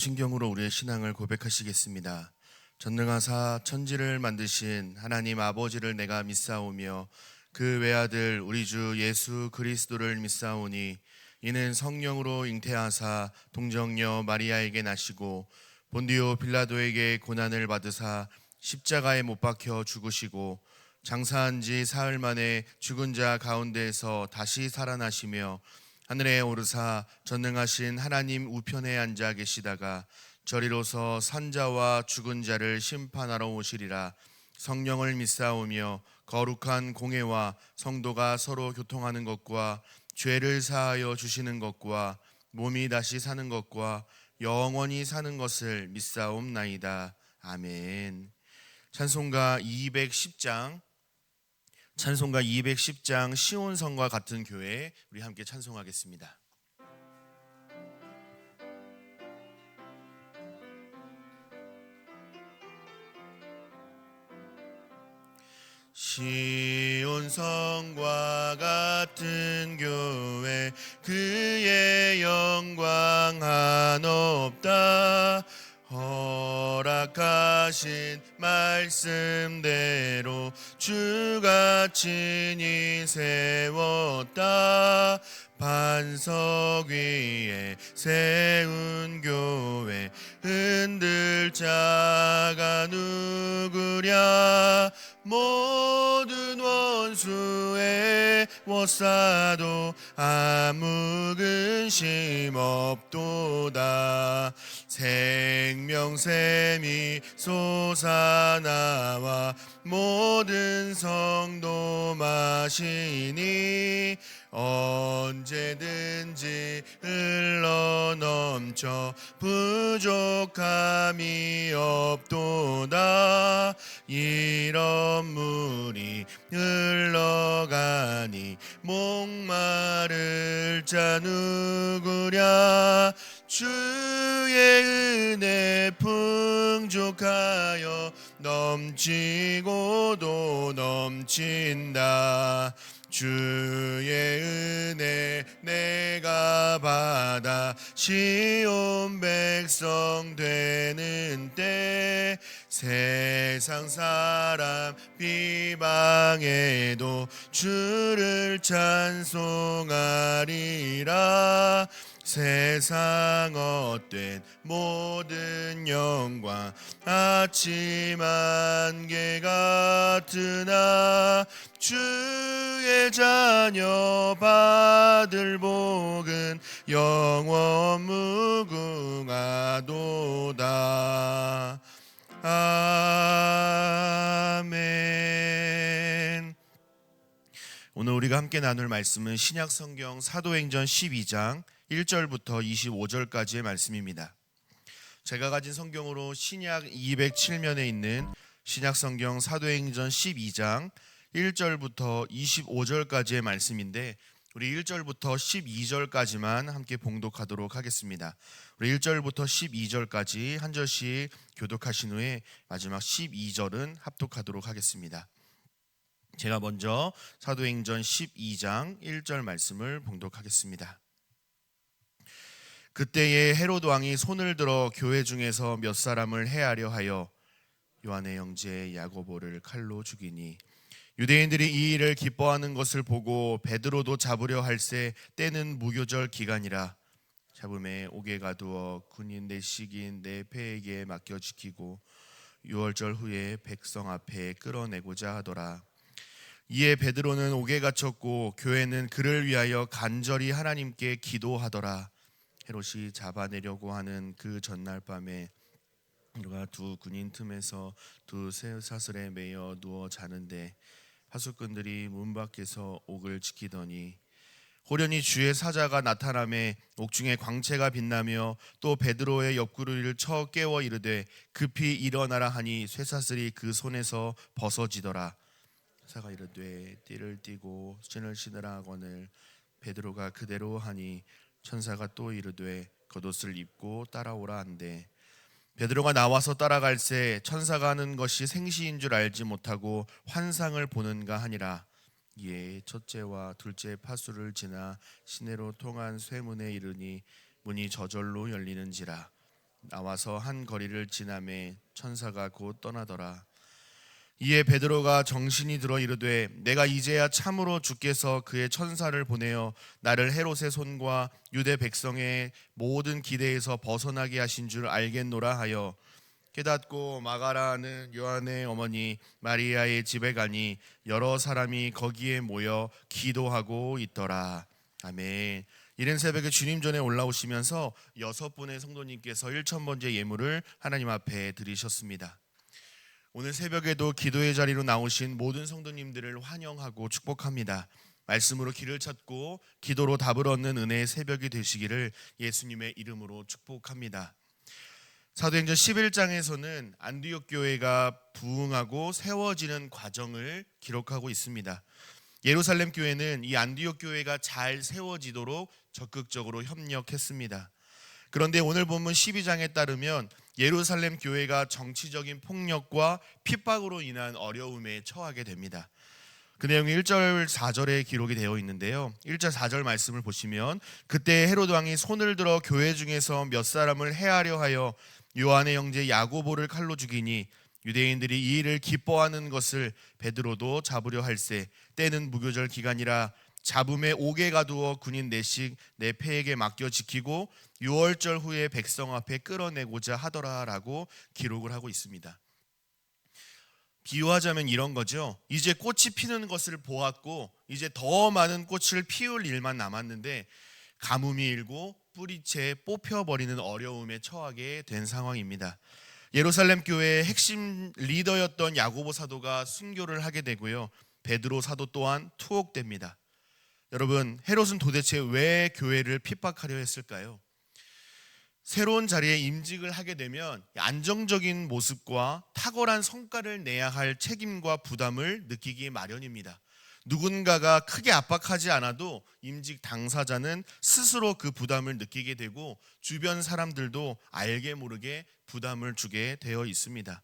신경으로 우리의 신앙을 고백하시겠습니다. 전능하사 천지를 만드신 하나님 아버지를 내가 믿사오며 그 외아들 우리 주 예수 그리스도를 믿사오니 이는 성령으로 잉태하사 동정녀 마리아에게 나시고 본디오 빌라도에게 고난을 받으사 십자가에 못 박혀 죽으시고 장사한 지 사흘 만에 죽은 자 가운데에서 다시 살아나시며 하늘에 오르사 전능하신 하나님 우편에 앉아 계시다가 저리로서 산자와 죽은 자를 심판하러 오시리라. 성령을 믿사오며 거룩한 공회와 성도가 서로 교통하는 것과 죄를 사하여 주시는 것과 몸이 다시 사는 것과 영원히 사는 것을 믿사옵나이다. 아멘. 찬송가 210장 시온성과 같은 교회, 우리 함께 찬송하겠습니다. 시온성과 같은 교회, 그의 영광 한없다. 허락하신 말씀대로 주가 친히 세웠다. 반석 위에 세운 교회, 흔들 자가 누구랴. 모든 원수의 워싸도 아무 근심 없도다. 생명샘이 솟아나와 모든 성도 마시니 언제든지 흘러넘쳐 부족함이 없도다. 이런 물이 흘러가니 목마를 자 누구랴. 주의 은혜 풍족하여 넘치고도 넘친다. 주의 은혜 내가 받아 시온 백성 되는 때, 세상 사람 비방해도 주를 찬송하리라. 세상 헛된 모든 영광 아침 안개 같으나 주의 자녀 받을 복은 영원 무궁하도다. 아멘. 오늘 우리가 함께 나눌 말씀은 신약성경 사도행전 12장 1절부터 25절까지의 말씀입니다. 제가 가진 성경으로 신약 207면에 있는 신약성경 사도행전 12장 1절부터 25절까지의 말씀인데, 우리 1절부터 12절까지만 함께 봉독하도록 하겠습니다. 우리 1절부터 12절까지 한 절씩 교독하신 후에 마지막 12절은 합독하도록 하겠습니다. 제가 먼저 사도행전 12장 1절 말씀을 봉독하겠습니다. 그때에 헤롯 왕이 손을 들어 교회 중에서 몇 사람을 해하려 하여 요한의 형제 야고보를 칼로 죽이니, 유대인들이 이 일을 기뻐하는 것을 보고 베드로도 잡으려 할새 때는 무교절 기간이라 잡음에 옥에 가두어 군인 내식인 내 패에게 맡겨 지키고 6월절 후에 백성 앞에 끌어내고자 하더라. 이에 베드로는 옥에 갇혔고 교회는 그를 위하여 간절히 하나님께 기도하더라. 헤롯이 잡아내려고 하는 그 전날 밤에 그가 두 군인 틈에서 두 쇠사슬에 매여 누워 자는데 하수꾼들이 문 밖에서 옥을 지키더니 호련히 주의 사자가 나타나매 옥중에 광채가 빛나며 또 베드로의 옆구리를 쳐 깨워 이르되 급히 일어나라 하니 쇠사슬이 그 손에서 벗어지더라. 사가 이르되 띠를 띠고 신을 신으라 하거늘 베드로가 그대로 하니 천사가 또 이르되 겉옷을 입고 따라오라 한대 베드로가 나와서 따라갈새 천사가 하는 것이 생시인 줄 알지 못하고 환상을 보는가 하니라. 이에 첫째와 둘째 파수를 지나 시내로 통한 쇠문에 이르니 문이 저절로 열리는지라. 나와서 한 거리를 지나매 천사가 곧 떠나더라. 이에 베드로가 정신이 들어 이르되 내가 이제야 참으로 주께서 그의 천사를 보내어 나를 헤롯의 손과 유대 백성의 모든 기대에서 벗어나게 하신 줄 알겠노라 하여 깨닫고 마가라는 요한의 어머니 마리아의 집에 가니 여러 사람이 거기에 모여 기도하고 있더라. 아멘. 이른 새벽에 주님 전에 올라오시면서 6분의 성도님께서 1000번째 예물을 하나님 앞에 드리셨습니다. 오늘 새벽에도 기도의 자리로 나오신 모든 성도님들을 환영하고 축복합니다. 말씀으로 길을 찾고 기도로 답을 얻는 은혜의 새벽이 되시기를 예수님의 이름으로 축복합니다. 사도행전 11장에서는 안디옥 교회가 부흥하고 세워지는 과정을 기록하고 있습니다. 예루살렘 교회는 이 안디옥 교회가 잘 세워지도록 적극적으로 협력했습니다. 그런데 오늘 본문 12장에 따르면 예루살렘 교회가 정치적인 폭력과 핍박으로 인한 어려움에 처하게 됩니다. 그 내용이 1절 4절에 기록이 되어 있는데요. 1절 4절 말씀을 보시면 그때 헤로드 왕이 손을 들어 교회 중에서 몇 사람을 해하려 하여 요한의 형제 야고보를 칼로 죽이니 유대인들이 이 일을 기뻐하는 것을 베드로도 잡으려 할세. 때는 무교절 기간이라 잡음에 옥에 가두어 군인 넷씩 내 패에게 맡겨 지키고 6월절 후에 백성 앞에 끌어내고자 하더라라고 기록을 하고 있습니다. 비유하자면 이런 거죠. 이제 꽃이 피는 것을 보았고 이제 더 많은 꽃을 피울 일만 남았는데 가뭄이 일고 뿌리채 뽑혀버리는 어려움에 처하게 된 상황입니다. 예루살렘 교회의 핵심 리더였던 야고보 사도가 순교를 하게 되고요. 베드로 사도 또한 투옥됩니다. 여러분, 헤롯은 도대체 왜 교회를 핍박하려 했을까요? 새로운 자리에 임직을 하게 되면 안정적인 모습과 탁월한 성과를 내야 할 책임과 부담을 느끼기 마련입니다. 누군가가 크게 압박하지 않아도 임직 당사자는 스스로 그 부담을 느끼게 되고 주변 사람들도 알게 모르게 부담을 주게 되어 있습니다.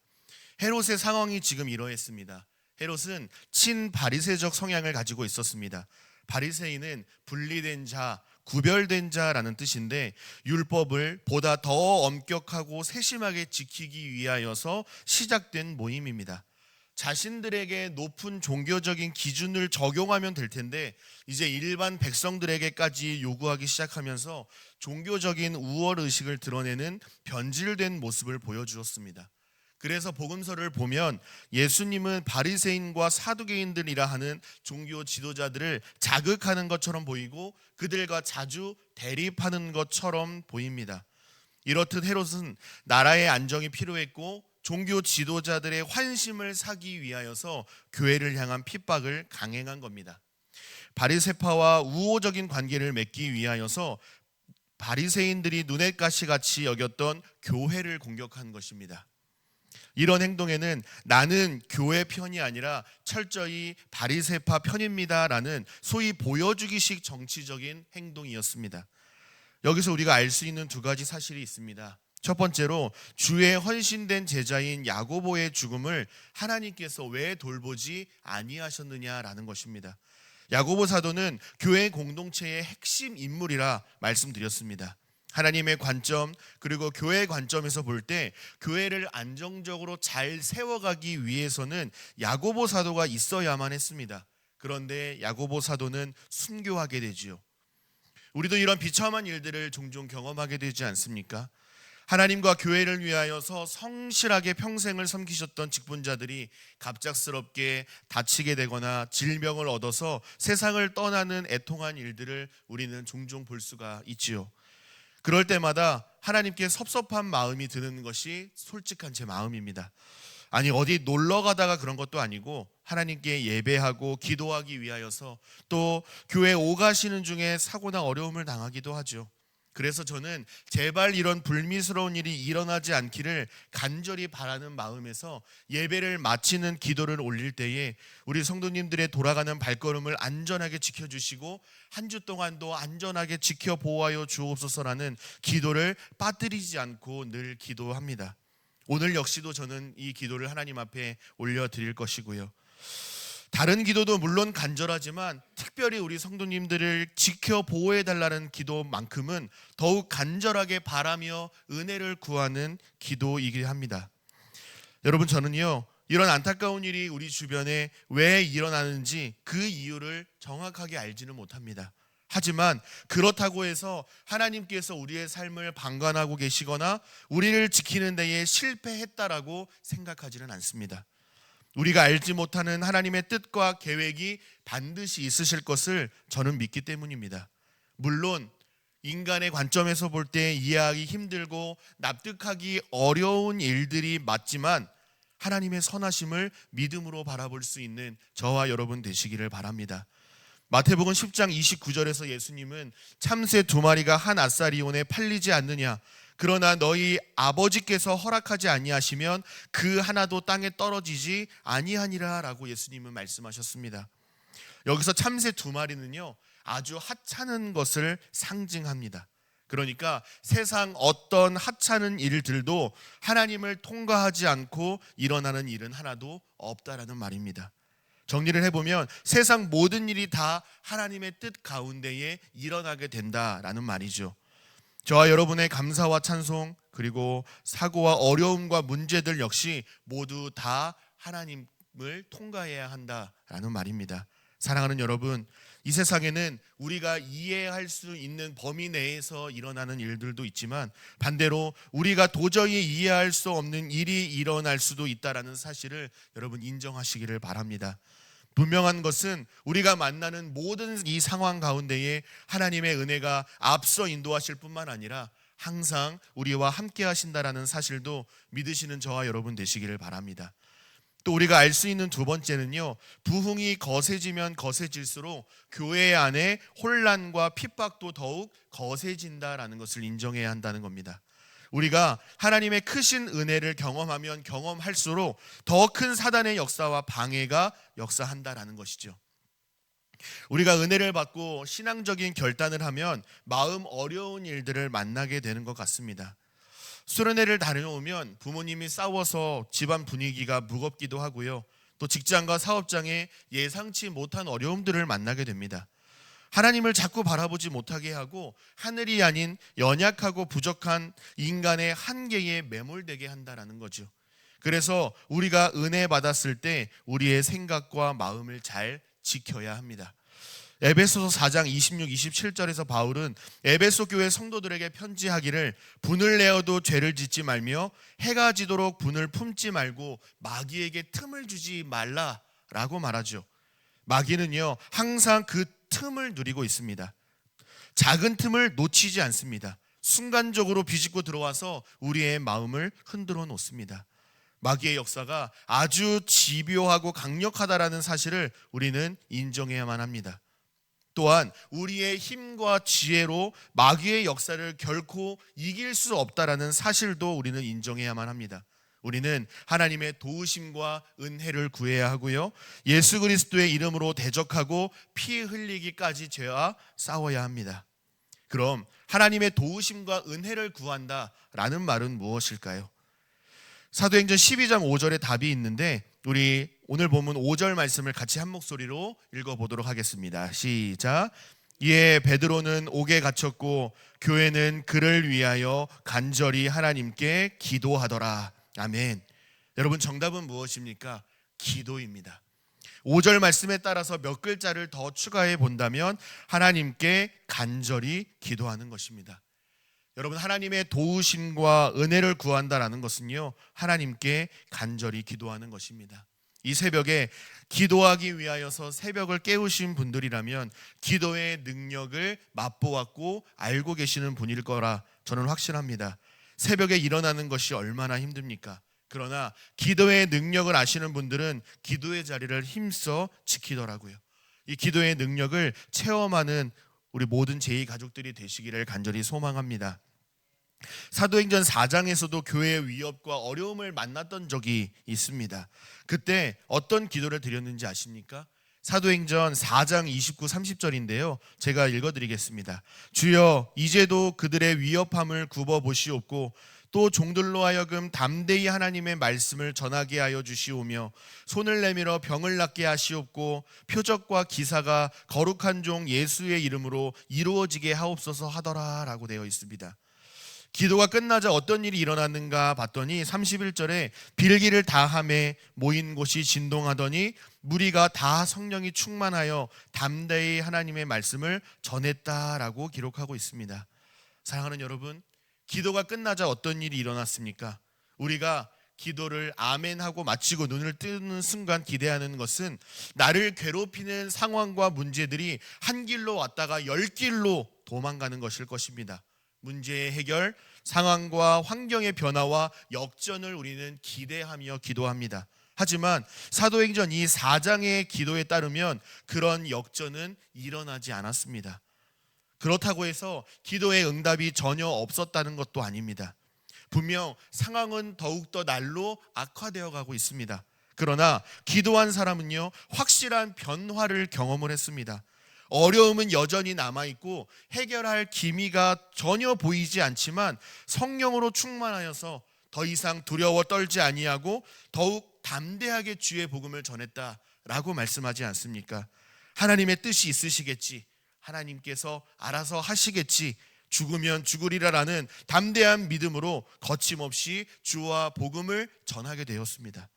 헤롯의 상황이 지금 이러했습니다. 헤롯은 친바리새적 성향을 가지고 있었습니다. 바리새인은 분리된 자, 구별된 자라는 뜻인데 율법을 보다 더 엄격하고 세심하게 지키기 위하여서 시작된 모임입니다. 자신들에게 높은 종교적인 기준을 적용하면 될 텐데 이제 일반 백성들에게까지 요구하기 시작하면서 종교적인 우월의식을 드러내는 변질된 모습을 보여주었습니다. 그래서 복음서를 보면 예수님은 바리새인과 사두개인들이라 하는 종교 지도자들을 자극하는 것처럼 보이고 그들과 자주 대립하는 것처럼 보입니다. 이렇듯 헤롯은 나라의 안정이 필요했고 종교 지도자들의 환심을 사기 위하여서 교회를 향한 핍박을 강행한 겁니다. 바리새파와 우호적인 관계를 맺기 위하여서 바리새인들이 눈엣 가시같이 여겼던 교회를 공격한 것입니다. 이런 행동에는 나는 교회 편이 아니라 철저히 바리새파 편입니다라는 소위 보여주기식 정치적인 행동이었습니다. 여기서 우리가 알 수 있는 두 가지 사실이 있습니다. 첫 번째로 주의 헌신된 제자인 야고보의 죽음을 하나님께서 왜 돌보지 아니하셨느냐라는 것입니다. 야고보 사도는 교회 공동체의 핵심 인물이라 말씀드렸습니다. 하나님의 관점 그리고 교회의 관점에서 볼 때 교회를 안정적으로 잘 세워가기 위해서는 야고보 사도가 있어야만 했습니다. 그런데 야고보 사도는 순교하게 되지요. 우리도 이런 비참한 일들을 종종 경험하게 되지 않습니까? 하나님과 교회를 위하여서 성실하게 평생을 섬기셨던 직분자들이 갑작스럽게 다치게 되거나 질병을 얻어서 세상을 떠나는 애통한 일들을 우리는 종종 볼 수가 있지요. 그럴 때마다 하나님께 섭섭한 마음이 드는 것이 솔직한 제 마음입니다. 아니 어디 놀러 가다가 그런 것도 아니고 하나님께 예배하고 기도하기 위하여서 또 교회 오가시는 중에 사고나 어려움을 당하기도 하죠. 그래서 저는 제발 이런 불미스러운 일이 일어나지 않기를 간절히 바라는 마음에서 예배를 마치는 기도를 올릴 때에 우리 성도님들의 돌아가는 발걸음을 안전하게 지켜주시고 한 주 동안도 안전하게 지켜 보호하여 주옵소서라는 기도를 빠뜨리지 않고 늘 기도합니다. 오늘 역시도 저는 이 기도를 하나님 앞에 올려드릴 것이고요. 다른 기도도 물론 간절하지만 특별히 우리 성도님들을 지켜 보호해 달라는 기도만큼은 더욱 간절하게 바라며 은혜를 구하는 기도이긴 합니다. 여러분, 저는요, 이런 안타까운 일이 우리 주변에 왜 일어나는지 그 이유를 정확하게 알지는 못합니다. 하지만 그렇다고 해서 하나님께서 우리의 삶을 방관하고 계시거나 우리를 지키는 데에 실패했다라고 생각하지는 않습니다. 우리가 알지 못하는 하나님의 뜻과 계획이 반드시 있으실 것을 저는 믿기 때문입니다. 물론 인간의 관점에서 볼 때 이해하기 힘들고 납득하기 어려운 일들이 맞지만 하나님의 선하심을 믿음으로 바라볼 수 있는 저와 여러분 되시기를 바랍니다. 마태복음 10장 29절에서 예수님은 참새 2마리가 한 아사리온에 팔리지 않느냐, 그러나 너희 아버지께서 허락하지 아니하시면 그 하나도 땅에 떨어지지 아니하니라 라고 예수님은 말씀하셨습니다. 여기서 참새 2마리는요 아주 하찮은 것을 상징합니다. 그러니까 세상 어떤 하찮은 일들도 하나님을 통과하지 않고 일어나는 일은 하나도 없다라는 말입니다. 정리를 해보면 세상 모든 일이 다 하나님의 뜻 가운데에 일어나게 된다라는 말이죠. 저와 여러분의 감사와 찬송, 그리고 사고와 어려움과 문제들 역시 모두 다 하나님을 통과해야 한다라는 말입니다. 사랑하는 여러분, 이 세상에는 우리가 이해할 수 있는 범위 내에서 일어나는 일들도 있지만 반대로 우리가 도저히 이해할 수 없는 일이 일어날 수도 있다는 사실을 여러분 인정하시기를 바랍니다. 분명한 것은 우리가 만나는 모든 이 상황 가운데에 하나님의 은혜가 앞서 인도하실 뿐만 아니라 항상 우리와 함께 하신다라는 사실도 믿으시는 저와 여러분 되시기를 바랍니다. 또 우리가 알 수 있는 두 번째는요, 부흥이 거세지면 거세질수록 교회 안에 혼란과 핍박도 더욱 거세진다라는 것을 인정해야 한다는 겁니다. 우리가 하나님의 크신 은혜를 경험하면 경험할수록 더 큰 사단의 역사와 방해가 역사한다라는 것이죠. 우리가 은혜를 받고 신앙적인 결단을 하면 마음 어려운 일들을 만나게 되는 것 같습니다. 수련회를 다녀오면 부모님이 싸워서 집안 분위기가 무겁기도 하고요. 또 직장과 사업장에 예상치 못한 어려움들을 만나게 됩니다. 하나님을 자꾸 바라보지 못하게 하고 하늘이 아닌 연약하고 부족한 인간의 한계에 매몰되게 한다는 거죠. 그래서 우리가 은혜 받았을 때 우리의 생각과 마음을 잘 지켜야 합니다. 에베소서 4장 26, 27절에서 바울은 에베소 교회 성도들에게 편지하기를 분을 내어도 죄를 짓지 말며 해가 지도록 분을 품지 말고 마귀에게 틈을 주지 말라라고 말하죠. 마귀는요 항상 그 틈을 누리고 있습니다. 작은 틈을 놓치지 않습니다. 순간적으로 비집고 들어와서 우리의 마음을 흔들어 놓습니다. 마귀의 역사가 아주 집요하고 강력하다라는 사실을 우리는 인정해야만 합니다. 또한 우리의 힘과 지혜로 마귀의 역사를 결코 이길 수 없다라는 사실도 우리는 인정해야만 합니다. 우리는 하나님의 도우심과 은혜를 구해야 하고요, 예수 그리스도의 이름으로 대적하고 피 흘리기까지 죄와 싸워야 합니다. 그럼 하나님의 도우심과 은혜를 구한다라는 말은 무엇일까요? 사도행전 12장 5절에 답이 있는데 우리 오늘 본문 5절 말씀을 같이 한 목소리로 읽어보도록 하겠습니다. 시작. 이에 베드로는 옥에 갇혔고 교회는 그를 위하여 간절히 하나님께 기도하더라. 아멘. 여러분, 정답은 무엇입니까? 기도입니다. 5절 말씀에 따라서 몇 글자를 더 추가해 본다면 하나님께 간절히 기도하는 것입니다. 여러분, 하나님의 도우심과 은혜를 구한다라는 것은요, 하나님께 간절히 기도하는 것입니다. 이 새벽에 기도하기 위하여서 새벽을 깨우신 분들이라면 기도의 능력을 맛보았고 알고 계시는 분일 거라 저는 확신합니다. 새벽에 일어나는 것이 얼마나 힘듭니까? 그러나 기도의 능력을 아시는 분들은 기도의 자리를 힘써 지키더라고요. 이 기도의 능력을 체험하는 우리 모든 제2가족들이 되시기를 간절히 소망합니다. 사도행전 4장에서도 교회의 위협과 어려움을 만났던 적이 있습니다. 그때 어떤 기도를 드렸는지 아십니까? 사도행전 4장 29, 30절인데요. 제가 읽어드리겠습니다. 주여, 이제도 그들의 위협함을 굽어보시옵고 또 종들로 하여금 담대히 하나님의 말씀을 전하게 하여 주시오며 손을 내밀어 병을 낫게 하시옵고 표적과 기사가 거룩한 종 예수의 이름으로 이루어지게 하옵소서 하더라라고 되어 있습니다. 기도가 끝나자 어떤 일이 일어났는가 봤더니 31절에 빌기를 다함에 모인 곳이 진동하더니 무리가 다 성령이 충만하여 담대히 하나님의 말씀을 전했다라고 기록하고 있습니다. 사랑하는 여러분, 기도가 끝나자 어떤 일이 일어났습니까? 우리가 기도를 아멘하고 마치고 눈을 뜨는 순간 기대하는 것은 나를 괴롭히는 상황과 문제들이 한 길로 왔다가 10길로 도망가는 것일 것입니다. 문제의 해결, 상황과 환경의 변화와 역전을 우리는 기대하며 기도합니다. 하지만 사도행전 이 4장의 기도에 따르면 그런 역전은 일어나지 않았습니다. 그렇다고 해서 기도의 응답이 전혀 없었다는 것도 아닙니다. 분명 상황은 더욱더 날로 악화되어 가고 있습니다. 그러나 기도한 사람은요, 확실한 변화를 경험을 했습니다. 어려움은 여전히 남아있고 해결할 기미가 전혀 보이지 않지만 성령으로 충만하여서 더 이상 두려워 떨지 아니하고 더욱 담대하게 주의 복음을 전했다라고 말씀하지 않습니까? 하나님의 뜻이 있으시겠지, 하나님께서 알아서 하시겠지, 죽으면 죽으리라라는 담대한 믿음으로 거침없이 주와 복음을 전하게 되었습니다.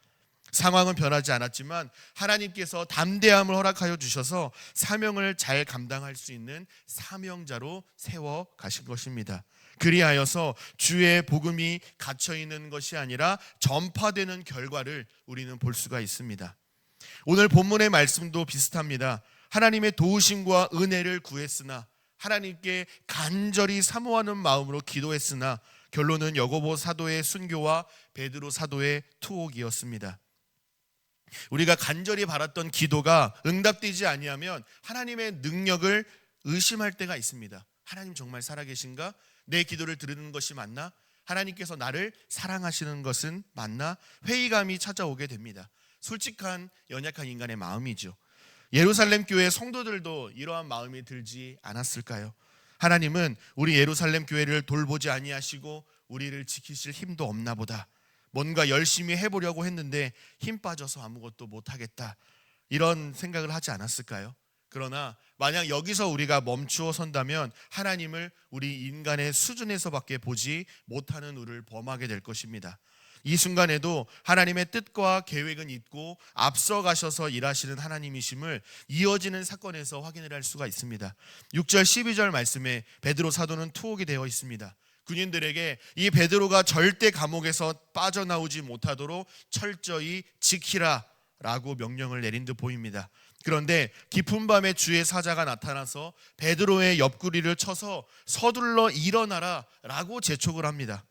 상황은 변하지 않았지만 하나님께서 담대함을 허락하여 주셔서 사명을 잘 감당할 수 있는 사명자로 세워 가신 것입니다. 그리하여서 주의 복음이 갇혀 있는 것이 아니라 전파되는 결과를 우리는 볼 수가 있습니다. 오늘 본문의 말씀도 비슷합니다. 하나님의 도우심과 은혜를 구했으나, 하나님께 간절히 사모하는 마음으로 기도했으나 결론은 야고보 사도의 순교와 베드로 사도의 투옥이었습니다. 우리가 간절히 바랐던 기도가 응답되지 아니하면 하나님의 능력을 의심할 때가 있습니다. 하나님 정말 살아계신가? 내 기도를 들으는 것이 맞나? 하나님께서 나를 사랑하시는 것은 맞나? 회의감이 찾아오게 됩니다. 솔직한 연약한 인간의 마음이죠. 예루살렘 교회 성도들도 이러한 마음이 들지 않았을까요? 하나님은 우리 예루살렘 교회를 돌보지 아니하시고 우리를 지키실 힘도 없나 보다. 뭔가 열심히 해보려고 했는데 힘 빠져서 아무것도 못하겠다, 이런 생각을 하지 않았을까요? 그러나 만약 여기서 우리가 멈추어 선다면 하나님을 우리 인간의 수준에서밖에 보지 못하는 우리를 범하게 될 것입니다. 이 순간에도 하나님의 뜻과 계획은 있고 앞서가셔서 일하시는 하나님이심을 이어지는 사건에서 확인을 할 수가 있습니다. 6절 12절 말씀에 베드로 사도는 투옥이 되어 있습니다. 군인들에게 이 베드로가 절대 감옥에서 빠져나오지 못하도록 철저히 지키라 라고 명령을 내린 듯 보입니다. 그런데 깊은 밤에 주의 사자가 나타나서 베드로의 옆구리를 쳐서 서둘러 일어나라 라고 재촉을 합니다.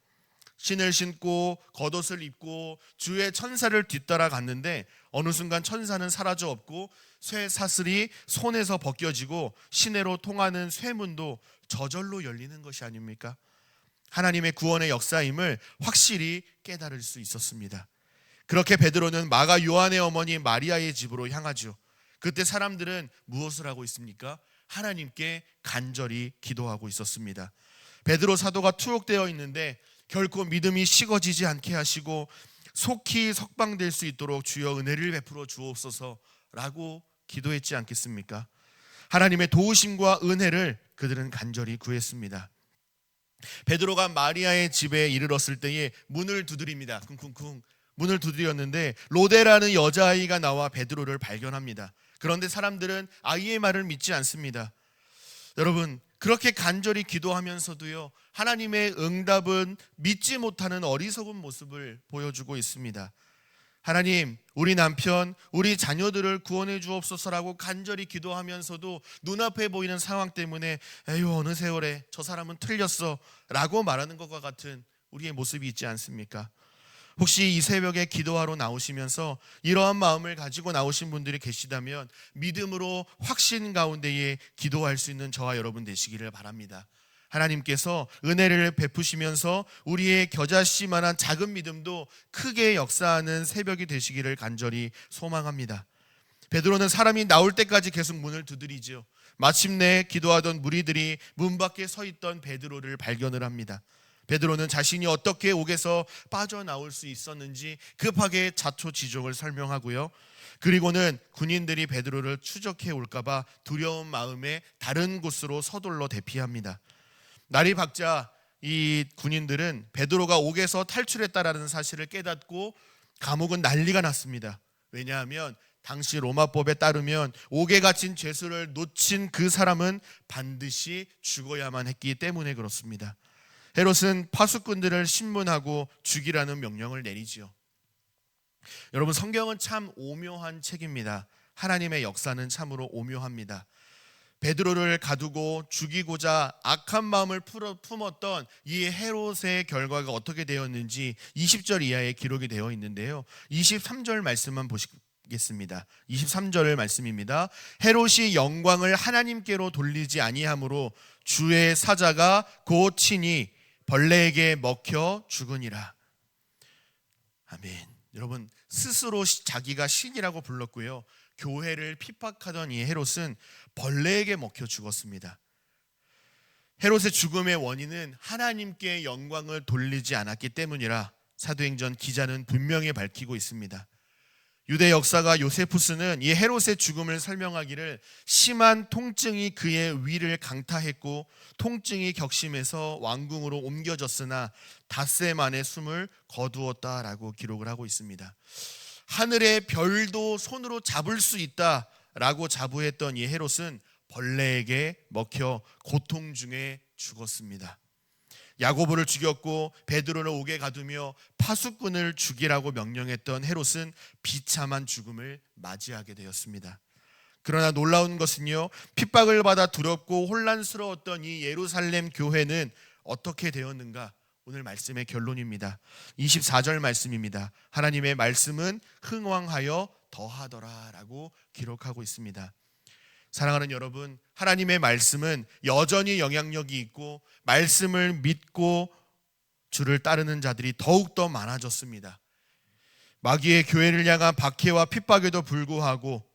신을 신고 겉옷을 입고 주의 천사를 뒤따라 갔는데 어느 순간 천사는 사라져 없고 쇠 사슬이 손에서 벗겨지고 시내로 통하는 쇠문도 저절로 열리는 것이 아닙니까? 하나님의 구원의 역사임을 확실히 깨달을 수 있었습니다. 그렇게 베드로는 마가 요한의 어머니 마리아의 집으로 향하죠. 그때 사람들은 무엇을 하고 있습니까? 하나님께 간절히 기도하고 있었습니다. 베드로 사도가 투옥되어 있는데 결코 믿음이 식어지지 않게 하시고 속히 석방될 수 있도록 주여 은혜를 베풀어 주옵소서라고 기도했지 않겠습니까? 하나님의 도우심과 은혜를 그들은 간절히 구했습니다. 베드로가 마리아의 집에 이르렀을 때에 문을 두드립니다. 쿵쿵쿵 문을 두드렸는데 로데라는 여자아이가 나와 베드로를 발견합니다. 그런데 사람들은 아이의 말을 믿지 않습니다. 여러분, 그렇게 간절히 기도하면서도요, 하나님의 응답은 믿지 못하는 어리석은 모습을 보여주고 있습니다. 하나님, 우리 남편, 우리 자녀들을 구원해 주옵소서라고 간절히 기도하면서도 눈앞에 보이는 상황 때문에 에휴 어느 세월에 저 사람은 틀렸어 라고 말하는 것과 같은 우리의 모습이 있지 않습니까? 혹시 이 새벽에 기도하러 나오시면서 이러한 마음을 가지고 나오신 분들이 계시다면 믿음으로 확신 가운데에 기도할 수 있는 저와 여러분 되시기를 바랍니다. 하나님께서 은혜를 베푸시면서 우리의 겨자씨만한 작은 믿음도 크게 역사하는 새벽이 되시기를 간절히 소망합니다. 베드로는 사람이 나올 때까지 계속 문을 두드리죠. 마침내 기도하던 무리들이 문 밖에 서 있던 베드로를 발견을 합니다. 베드로는 자신이 어떻게 옥에서 빠져나올 수 있었는지 급하게 자초지종을 설명하고요. 그리고는 군인들이 베드로를 추적해 올까봐 두려운 마음에 다른 곳으로 서둘러 대피합니다. 날이 밝자 이 군인들은 베드로가 옥에서 탈출했다라는 사실을 깨닫고 감옥은 난리가 났습니다. 왜냐하면 당시 로마법에 따르면 옥에 갇힌 죄수를 놓친 그 사람은 반드시 죽어야만 했기 때문에 그렇습니다. 헤롯은 파수꾼들을 신문하고 죽이라는 명령을 내리지요. 여러분, 성경은 참 오묘한 책입니다. 하나님의 역사는 참으로 오묘합니다. 베드로를 가두고 죽이고자 악한 마음을 품었던 이 헤롯의 결과가 어떻게 되었는지 20절 이하에 기록이 되어 있는데요. 23절 말씀만 보시겠습니다. 23절의 말씀입니다. 헤롯이 영광을 하나님께로 돌리지 아니하므로 주의 사자가 곧 친히 벌레에게 먹혀 죽으니라. 아멘. 여러분, 스스로 자기가 신이라고 불렀고요. 교회를 핍박하던 이 헤롯은 벌레에게 먹혀 죽었습니다. 헤롯의 죽음의 원인은 하나님께 영광을 돌리지 않았기 때문이라 사도행전 기자는 분명히 밝히고 있습니다. 유대 역사가 요세푸스는 이 헤롯의 죽음을 설명하기를 심한 통증이 그의 위를 강타했고 통증이 격심해서 왕궁으로 옮겨졌으나 닷새 만에 숨을 거두었다라고 기록을 하고 있습니다. 하늘의 별도 손으로 잡을 수 있다라고 자부했던 이 헤롯은 벌레에게 먹혀 고통 중에 죽었습니다. 야고보를 죽였고 베드로를 옥에 가두며 파수꾼을 죽이라고 명령했던 헤롯은 비참한 죽음을 맞이하게 되었습니다. 그러나 놀라운 것은요, 핍박을 받아 두렵고 혼란스러웠던 이 예루살렘 교회는 어떻게 되었는가? 오늘 말씀의 결론입니다. 24절 말씀입니다. 하나님의 말씀은 흥왕하여 더하더라 라고 기록하고 있습니다. 사랑하는 여러분, 하나님의 말씀은 여전히 영향력이 있고 말씀을 믿고 주를 따르는 자들이 더욱더 많아졌습니다. 마귀의 교회를 향한 박해와 핍박에도 불구하고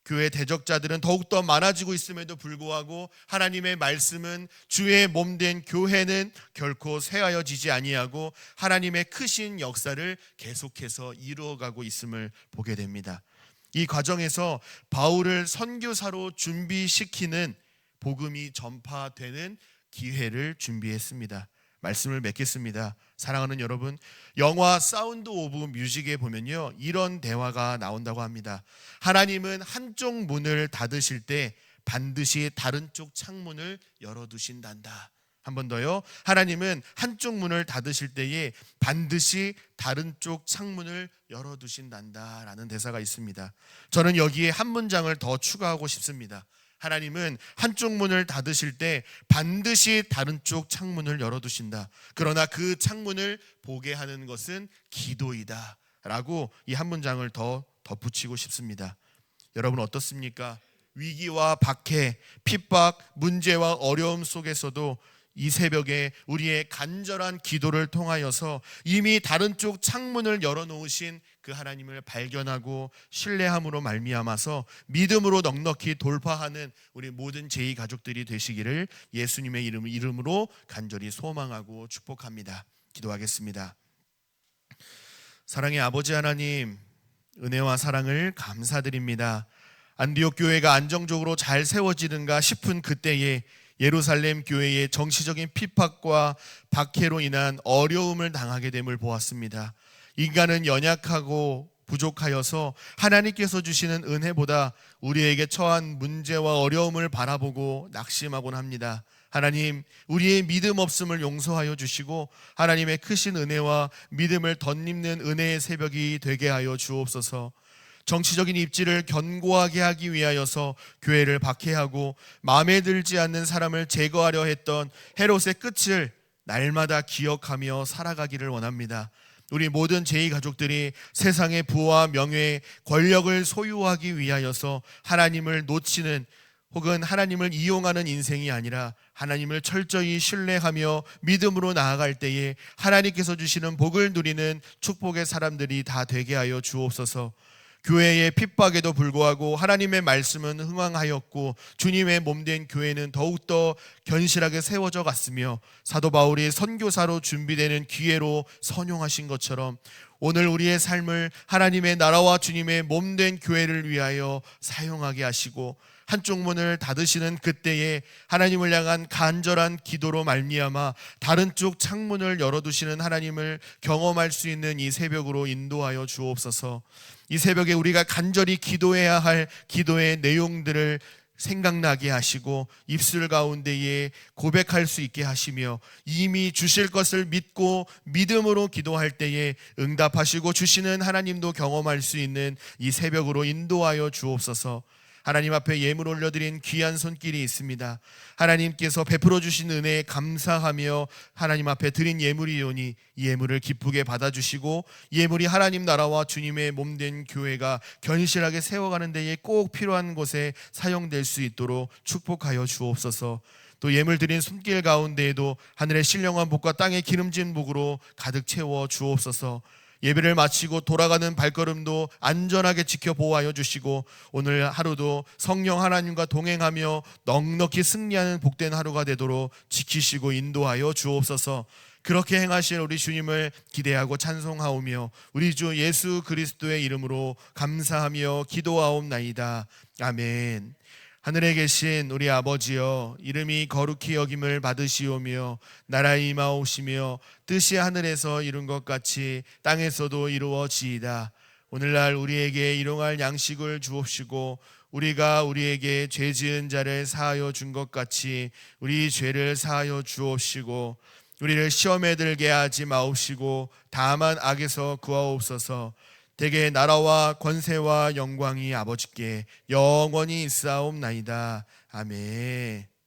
교회 대적자들은 더욱더 많아지고 있음에도 불구하고 하나님의 말씀은 주의 몸된 교회는 결코 쇠하여지지 아니하고 하나님의 크신 역사를 계속해서 이루어가고 있음을 보게 됩니다. 이 과정에서 바울을 선교사로 준비시키는 복음이 전파되는 기회를 준비했습니다. 말씀을 맺겠습니다. 사랑하는 여러분, 영화 사운드 오브 뮤직에 보면요, 이런 대화가 나온다고 합니다. 하나님은 한쪽 문을 닫으실 때 반드시 다른 쪽 창문을 열어두신단다. 한 번 더요. 하나님은 한쪽 문을 닫으실 때에 반드시 다른 쪽 창문을 열어두신단다 라는 대사가 있습니다. 저는 여기에 한 문장을 더 추가하고 싶습니다. 하나님은 한쪽 문을 닫으실 때 반드시 다른 쪽 창문을 열어두신다. 그러나 그 창문을 보게 하는 것은 기도이다 라고 이 한 문장을 더 덧붙이고 싶습니다. 여러분 어떻습니까? 위기와 박해, 핍박, 문제와 어려움 속에서도 이 새벽에 우리의 간절한 기도를 통하여서 이미 다른 쪽 창문을 열어놓으신 그 하나님을 발견하고 신뢰함으로 말미암아서 믿음으로 넉넉히 돌파하는 우리 모든 제2 가족들이 되시기를 예수님의 이름으로 간절히 소망하고 축복합니다. 기도하겠습니다. 사랑의 아버지 하나님, 은혜와 사랑을 감사드립니다. 안디옥 교회가 안정적으로 잘 세워지는가 싶은 그때에 예루살렘 교회의 정치적인 핍박과 박해로 인한 어려움을 당하게 됨을 보았습니다. 인간은 연약하고 부족하여서 하나님께서 주시는 은혜보다 우리에게 처한 문제와 어려움을 바라보고 낙심하곤 합니다. 하나님, 우리의 믿음 없음을 용서하여 주시고 하나님의 크신 은혜와 믿음을 덧입는 은혜의 새벽이 되게 하여 주옵소서. 정치적인 입지를 견고하게 하기 위하여서 교회를 박해하고 마음에 들지 않는 사람을 제거하려 했던 헤롯의 끝을 날마다 기억하며 살아가기를 원합니다. 우리 모든 제2 가족들이 세상의 부와 명예, 권력을 소유하기 위하여서 하나님을 놓치는 혹은 하나님을 이용하는 인생이 아니라 하나님을 철저히 신뢰하며 믿음으로 나아갈 때에 하나님께서 주시는 복을 누리는 축복의 사람들이 다 되게 하여 주옵소서. 교회의 핍박에도 불구하고 하나님의 말씀은 흥왕하였고 주님의 몸된 교회는 더욱더 견실하게 세워져 갔으며 사도 바울이 선교사로 준비되는 기회로 선용하신 것처럼 오늘 우리의 삶을 하나님의 나라와 주님의 몸된 교회를 위하여 사용하게 하시고 한쪽 문을 닫으시는 그때에 하나님을 향한 간절한 기도로 말미암아 다른 쪽 창문을 열어두시는 하나님을 경험할 수 있는 이 새벽으로 인도하여 주옵소서. 이 새벽에 우리가 간절히 기도해야 할 기도의 내용들을 생각나게 하시고 입술 가운데에 고백할 수 있게 하시며 이미 주실 것을 믿고 믿음으로 기도할 때에 응답하시고 주시는 하나님도 경험할 수 있는 이 새벽으로 인도하여 주옵소서. 하나님 앞에 예물 올려드린 귀한 손길이 있습니다. 하나님께서 베풀어 주신 은혜에 감사하며 하나님 앞에 드린 예물이오니 이 예물을 기쁘게 받아주시고 예물이 하나님 나라와 주님의 몸된 교회가 견실하게 세워가는 데에 꼭 필요한 곳에 사용될 수 있도록 축복하여 주옵소서. 또 예물 드린 손길 가운데에도 하늘의 신령한 복과 땅의 기름진 복으로 가득 채워 주옵소서. 예배를 마치고 돌아가는 발걸음도 안전하게 지켜 보호하여 주시고 오늘 하루도 성령 하나님과 동행하며 넉넉히 승리하는 복된 하루가 되도록 지키시고 인도하여 주옵소서. 그렇게 행하실 우리 주님을 기대하고 찬송하오며 우리 주 예수 그리스도의 이름으로 감사하며 기도하옵나이다. 아멘. 하늘에 계신 우리 아버지여, 이름이 거룩히 여김을 받으시오며 나라의 임하오시며 뜻이 하늘에서 이룬 것 같이 땅에서도 이루어지이다. 오늘날 우리에게 일용할 양식을 주옵시고 우리가 우리에게 죄 지은 자를 사하여 준 것 같이 우리 죄를 사하여 주옵시고 우리를 시험에 들게 하지 마옵시고 다만 악에서 구하옵소서. 대개 나라와 권세와 영광이 아버지께 영원히 있사옵나이다. 아멘.